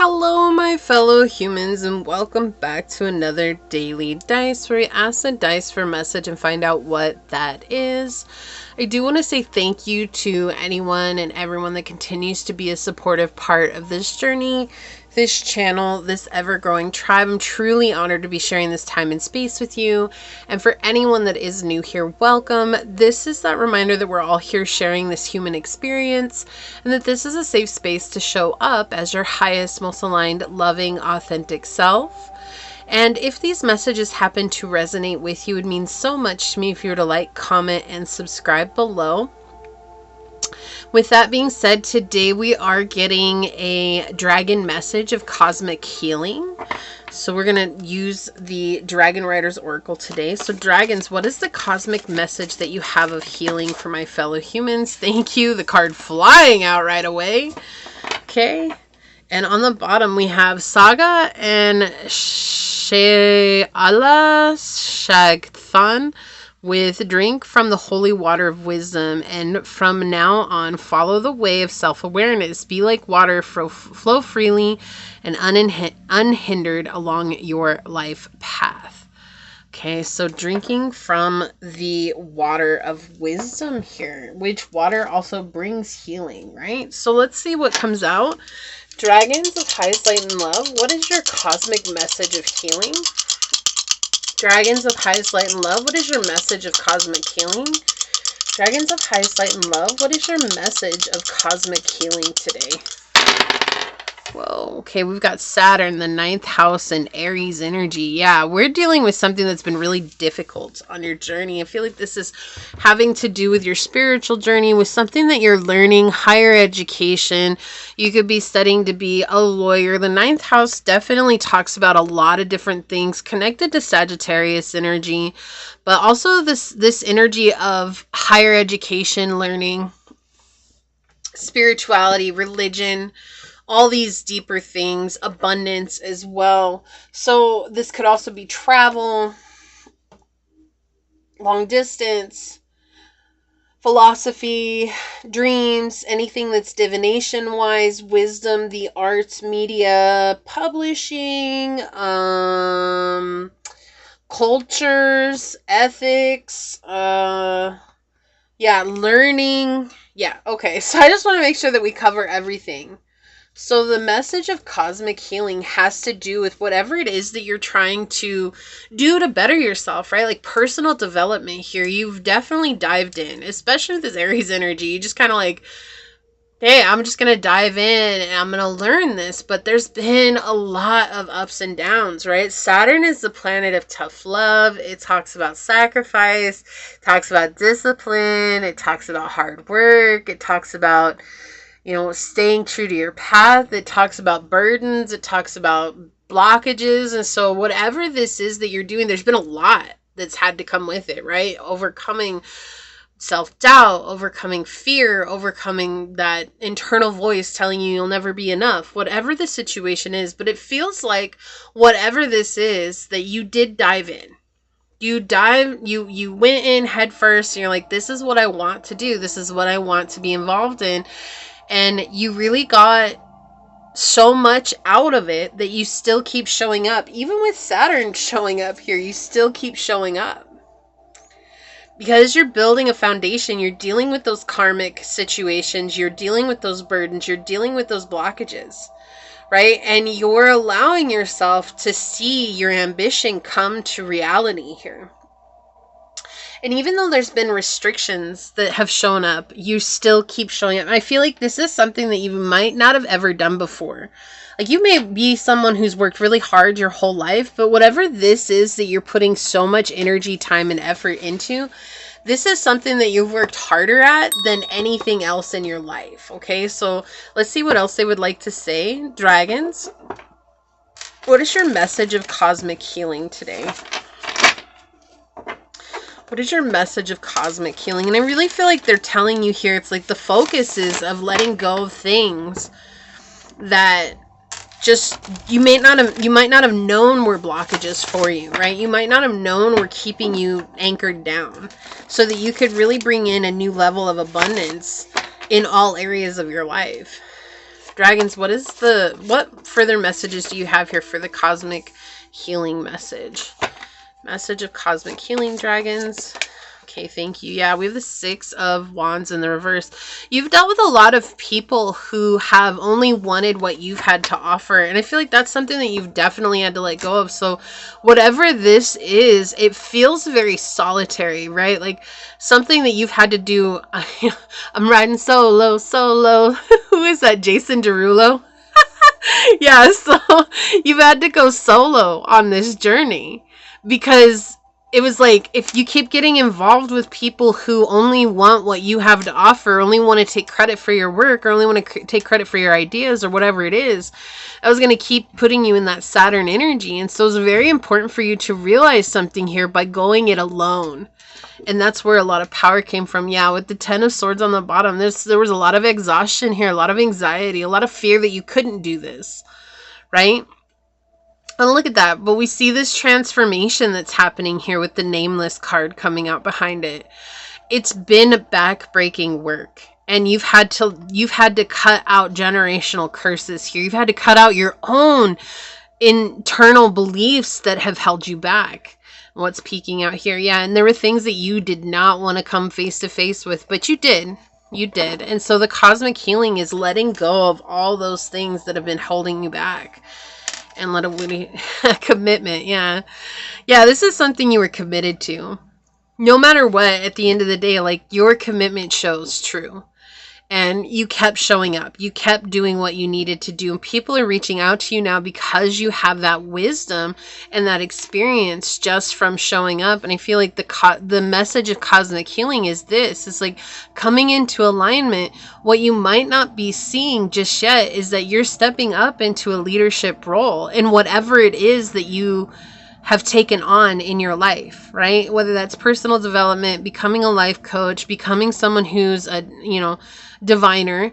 Hello, my fellow humans, and welcome back to another daily dice where we ask the dice for a message and find out what that is. I do want to say thank you to anyone and everyone that continues to be a supportive part of this journey, this channel, this ever-growing tribe. I'm truly honored to be sharing this time and space with you. And for anyone that is new here, welcome. This is that reminder that we're all here sharing this human experience and that this is a safe space to show up as your highest, most aligned, loving, authentic self. And if these messages happen to resonate with you, it would mean so much to me if you were to like, comment, and subscribe below. With that being said, today we are getting a dragon message of cosmic healing. So we're going to use the Dragon Rider's Oracle today. So dragons, what is the cosmic message that you have of healing for my fellow humans? Thank you. The card flying out right away. Okay. And on the bottom we have Saga and Sheala Shagthan with drink from the holy water of wisdom, and from now on follow the way of self-awareness. Be like water, flow freely and unhindered along your life path. Okay, so drinking from the water of wisdom here, which water also brings healing, right? So let's see what comes out. Dragons of highest light and love, what is your cosmic message of healing? Dragons of highest light and love, what is your message of cosmic healing? Dragons of highest light and love, what is your message of cosmic healing today? Whoa, okay, we've got Saturn, the 9th house, and Aries energy. Yeah, we're dealing with something that's been really difficult on your journey. I feel like this is having to do with your spiritual journey, with something that you're learning, higher education. You could be studying to be a lawyer. The 9th house definitely talks about a lot of different things connected to Sagittarius energy, but also this energy of higher education, learning, spirituality, religion, all these deeper things, abundance as well. So this could also be travel, long distance, philosophy, dreams, anything that's divination wise, wisdom, the arts, media, publishing, cultures, ethics, learning. Yeah, okay. So I just want to make sure that we cover everything. So the message of cosmic healing has to do with whatever it is that you're trying to do to better yourself, right? Like personal development here. You've definitely dived in, especially with this Aries energy. You just kind of like, hey, I'm just going to dive in and I'm going to learn this. But there's been a lot of ups and downs, right? Saturn is the planet of tough love. It talks about sacrifice, it talks about discipline, it talks about hard work, it talks about staying true to your path. It talks about burdens. It talks about blockages. And so whatever this is that you're doing, there's been a lot that's had to come with it, right? Overcoming self-doubt, overcoming fear, overcoming that internal voice telling you you'll never be enough, whatever the situation is. But it feels like whatever this is that you did dive in. You went in head first and you're like, this is what I want to do. This is what I want to be involved in. And you really got so much out of it that you still keep showing up. Even with Saturn showing up here, you still keep showing up. Because you're building a foundation, you're dealing with those karmic situations, you're dealing with those burdens, you're dealing with those blockages, right? And you're allowing yourself to see your ambition come to reality here. And even though there's been restrictions that have shown up, you still keep showing up. And I feel like this is something that you might not have ever done before. Like you may be someone who's worked really hard your whole life, but whatever this is that you're putting so much energy, time, and effort into, this is something that you've worked harder at than anything else in your life. Okay, so let's see what else they would like to say. Dragons, what is your message of cosmic healing today? What is your message of cosmic healing? And I really feel like they're telling you here, it's like the focus is of letting go of things that just you might not have known were blockages for you, right? You might not have known were keeping you anchored down, so that you could really bring in a new level of abundance in all areas of your life. Dragons, what further messages do you have here for the cosmic healing message? Message of cosmic healing, dragons. Okay, thank you. Yeah, we have the 6 of Wands in the reverse. You've dealt with a lot of people who have only wanted what you've had to offer. And I feel like that's something that you've definitely had to let go of. So whatever this is, it feels very solitary, right? Like something that you've had to do. I'm riding solo. Who is that? Jason Derulo? Yeah, so you've had to go solo on this journey because it was like, if you keep getting involved with people who only want what you have to offer, only want to take credit for your work, or only want to take credit for your ideas or whatever it is, I was going to keep putting you in that Saturn energy. And so it's very important for you to realize something here by going it alone. And that's where a lot of power came from. Yeah, with the 10 of Swords on the bottom, there was a lot of exhaustion here, a lot of anxiety, a lot of fear that you couldn't do this, right? And look at that. But we see this transformation that's happening here with the Nameless card coming out behind it. It's been back-breaking work. And you've had to cut out generational curses here. You've had to cut out your own internal beliefs that have held you back. What's peeking out here? Yeah, and there were things that you did not want to come face to face with, but you did. You did. And so the cosmic healing is letting go of all those things that have been holding you back. And let a commitment. Yeah. Yeah, this is something you were committed to. No matter what, at the end of the day, like, your commitment shows true. And you kept showing up. You kept doing what you needed to do. And people are reaching out to you now because you have that wisdom and that experience just from showing up. And I feel like the message of cosmic healing is this. It's like coming into alignment. What you might not be seeing just yet is that you're stepping up into a leadership role in whatever it is that you have taken on in your life, right? Whether that's personal development, becoming a life coach, becoming someone who's a, diviner,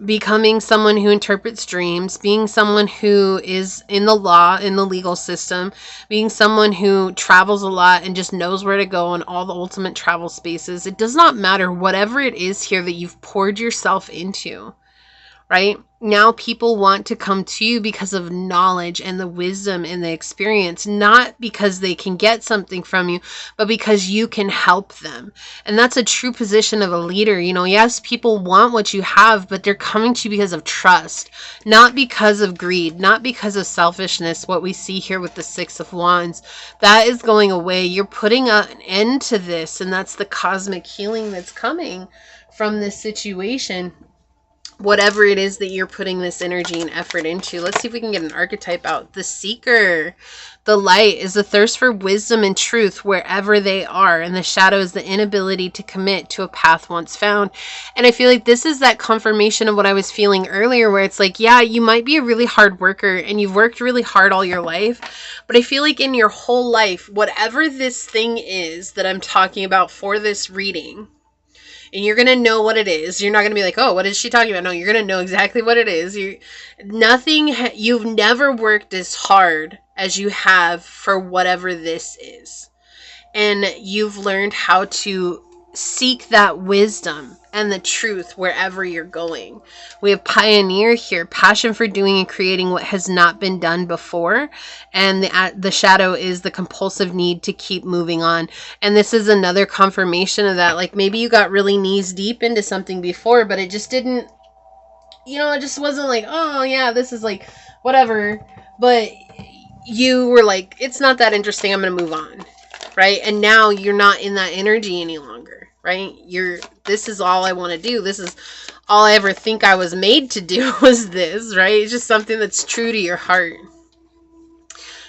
becoming someone who interprets dreams, being someone who is in the law, in the legal system, being someone who travels a lot and just knows where to go in all the ultimate travel spaces. It does not matter, whatever it is here that you've poured yourself into, right? Now people want to come to you because of knowledge and the wisdom and the experience, not because they can get something from you, but because you can help them. And that's a true position of a leader. Yes, people want what you have, but they're coming to you because of trust, not because of greed, not because of selfishness. What we see here with the 6 of Wands, that is going away. You're putting an end to this, and that's the cosmic healing that's coming from this situation. Whatever it is that you're putting this energy and effort into. Let's see if we can get an archetype out. The Seeker. The light is the thirst for wisdom and truth wherever they are. And the shadow is the inability to commit to a path once found. And I feel like this is that confirmation of what I was feeling earlier, where it's like, yeah, you might be a really hard worker and you've worked really hard all your life. But I feel like in your whole life, whatever this thing is that I'm talking about for this reading, and you're going to know what it is. You're not going to be like, oh, what is she talking about? No, you're going to know exactly what it is. You've never worked as hard as you have for whatever this is. And you've learned how to seek that wisdom and the truth wherever you're going. We have pioneer here, passion for doing and creating what has not been done before. And the shadow is the compulsive need to keep moving on. And this is another confirmation of that. Like, maybe you got really knees deep into something before, but it just didn't, it just wasn't like, oh yeah, this is like whatever. But you were like, it's not that interesting, I'm going to move on. Right? And now you're not in that energy any longer, right? This is all I want to do. This is all I ever think I was made to do was this, right? It's just something that's true to your heart.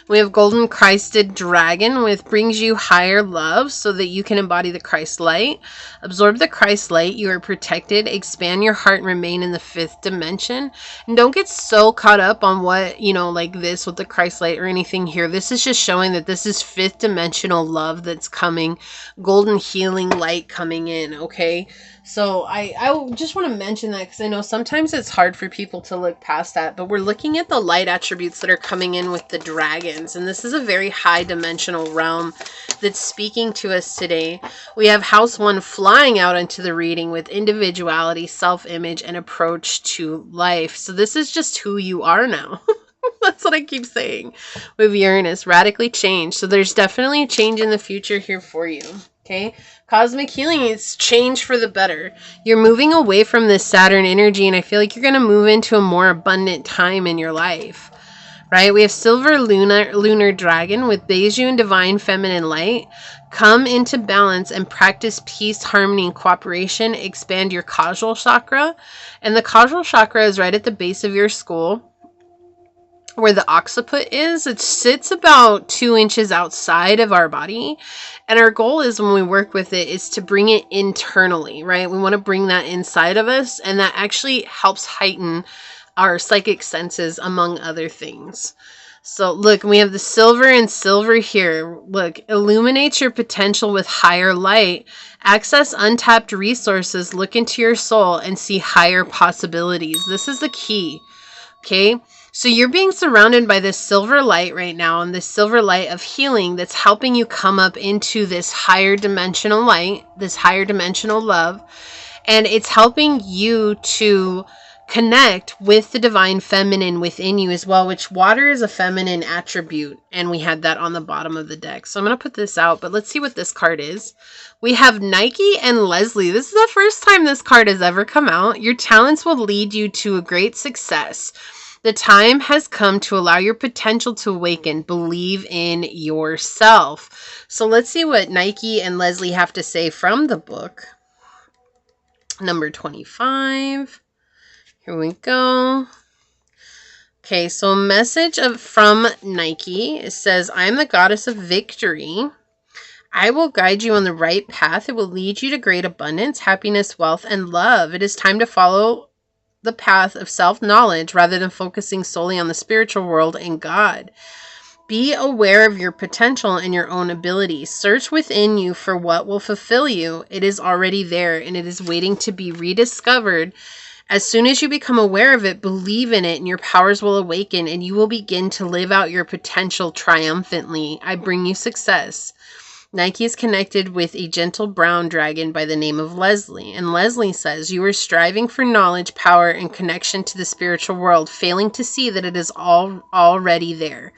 We have Golden Christed Dragon with brings you higher love so that you can embody the Christ light. Absorb the Christ light. You are protected. Expand your heart and remain in the 5th dimension. And don't get so caught up on what, like this with the Christ light or anything here. This is just showing that this is 5th dimensional love that's coming. Golden healing light coming in, okay? So I just want to mention that because I know sometimes it's hard for people to look past that, but we're looking at the light attributes that are coming in with the dragons, and this is a very high dimensional realm that's speaking to us today. We have house 1 flying out into the reading with individuality, self-image, and approach to life. So this is just who you are now. That's what I keep saying with Uranus, radically changed. So there's definitely a change in the future here for you. Okay, cosmic healing is change for the better. You're moving away from this Saturn energy, and I feel like you're going to move into a more abundant time in your life. Right? We have silver lunar dragon with Beiju and divine feminine light. Come into balance and practice peace, harmony, and cooperation. Expand your causal chakra. And the causal chakra is right at the base of your skull, where the occiput is. It sits about 2 inches outside of our body, and our goal is, when we work with it, is to bring it internally, right? We want to bring that inside of us, and that actually helps heighten our psychic senses, among other things. So look, we have the silver and silver here. Look, illuminate your potential with higher light. Access untapped resources. Look into your soul and see higher possibilities. This is the key. Okay, so you're being surrounded by this silver light right now, and this silver light of healing that's helping you come up into this higher dimensional light, this higher dimensional love, and it's helping you to connect with the divine feminine within you as well, which water is a feminine attribute, and we had that on the bottom of the deck. So I'm going to put this out, but let's see what this card is. We have Nike and Leslie. This is the first time this card has ever come out. Your talents will lead you to a great success. The time has come to allow your potential to awaken. Believe in yourself. So let's see what Nike and Leslie have to say from the book. Number 25. Here we go. Okay, so a message from Nike. It says, I am the goddess of victory. I will guide you on the right path. It will lead you to great abundance, happiness, wealth, and love. It is time to follow the path of self-knowledge rather than focusing solely on the spiritual world and God. Be aware of your potential and your own abilities. Search within you for what will fulfill you. It is already there, and it is waiting to be rediscovered. As soon as you become aware of it, believe in it, and your powers will awaken, and you will begin to live out your potential triumphantly. I bring you success. Nike is connected with a gentle brown dragon by the name of Leslie. And Leslie says, you are striving for knowledge, power, and connection to the spiritual world, failing to see that it is already there.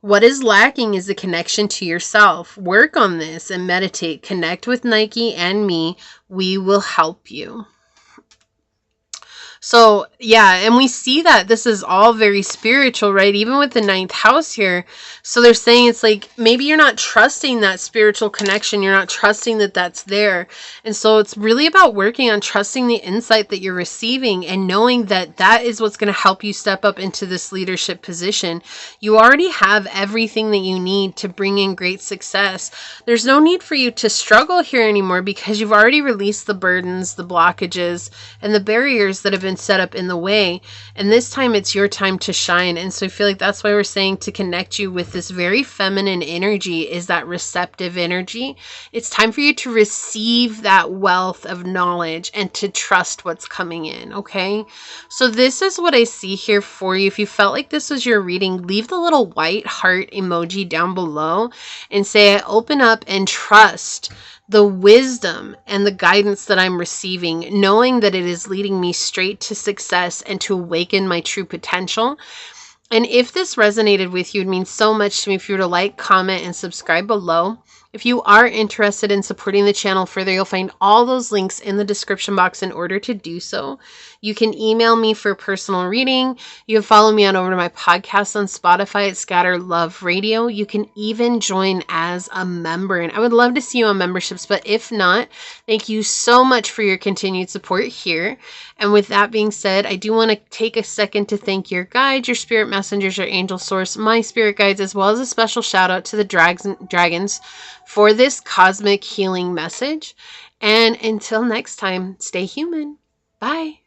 What is lacking is the connection to yourself. Work on this and meditate. Connect with Nike and me. We will help you. So, yeah, and we see that this is all very spiritual, right? Even with the 9th house here. So they're saying it's like, maybe you're not trusting that spiritual connection. You're not trusting that that's there. And so it's really about working on trusting the insight that you're receiving and knowing that that is what's going to help you step up into this leadership position. You already have everything that you need to bring in great success. There's no need for you to struggle here anymore because you've already released the burdens, the blockages, and the barriers that have been set up in the way, and this time it's your time to shine. And so I feel like that's why we're saying to connect you with this very feminine energy, is that receptive energy. It's time for you to receive that wealth of knowledge and to trust what's coming in. Okay, so this is what I see here for you. If you felt like this was your reading, leave the little white heart emoji down below and say, I open up and trust the wisdom and the guidance that I'm receiving, knowing that it is leading me straight to success and to awaken my true potential. And if this resonated with you, it means so much to me if you were to like, comment, and subscribe below. If you are interested in supporting the channel further, you'll find all those links in the description box in order to do so. You can email me for personal reading. You can follow me on over to my podcast on Spotify at Scatter Love Radio. You can even join as a member, and I would love to see you on memberships, but if not, thank you so much for your continued support here. And with that being said, I do want to take a second to thank your guides, your spirit messengers, your angel source, my spirit guides, as well as a special shout out to the dragons for this cosmic healing message. And until next time, stay human. Bye.